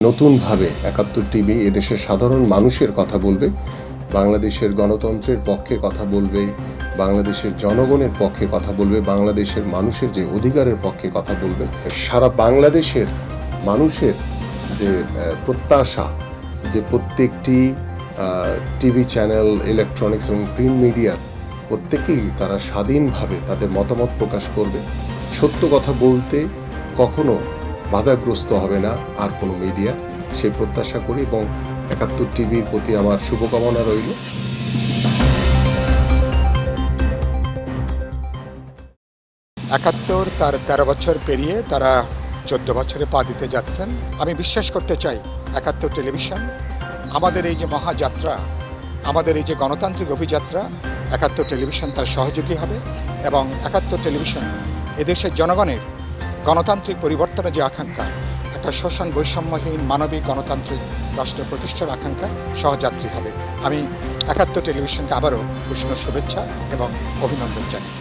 নতুনভাবে ৭১ টিভি এদেশের সাধারণ মানুষের কথা বলবে, বাংলাদেশের গণতন্ত্রের পক্ষে কথা বলবে, বাংলাদেশের জনগণের পক্ষে কথা বলবে, বাংলাদেশের মানুষের যে অধিকারের পক্ষে কথা বলবে। সারা বাংলাদেশের মানুষের যে প্রত্যাশা যে প্রত্যেকটি টিভি চ্যানেল, ইলেকট্রনিক্স এবং প্রিন্ট মিডিয়ার প্রত্যেকেই তারা স্বাধীনভাবে তাদের মতামত প্রকাশ করবে। সত্য কথা বলতে কখনো বাধাগ্রস্ত হবে না আর কোনো মিডিয়া, সে প্রত্যাশা করি এবং ৭১ টিভির প্রতি আমার শুভকামনা রইল। ৭১ তার ১৩ বছর পেরিয়ে তারা ১৪ বছরে পা দিতে যাচ্ছেন। আমি বিশ্বাস করতে চাই ৭১ টেলিভিশন আমাদের এই যে মহাযাত্রা, আমাদের এই যে গণতান্ত্রিক অভিযাত্রা, ৭১ টেলিভিশন তার সহযোগী হবে এবং ৭১ টেলিভিশন এদেশের জনগণের গণতান্ত্রিক পরিবর্তনের যে আকাঙ্ক্ষা, একটা শোষণ বৈষম্যহীন মানবিক গণতান্ত্রিক রাষ্ট্র প্রতিষ্ঠার আকাঙ্ক্ষা সহযাত্রী হবে। আমি ৭১ টেলিভিশনকে আবারও উষ্ণ শুভেচ্ছা এবং অভিনন্দন জানাই।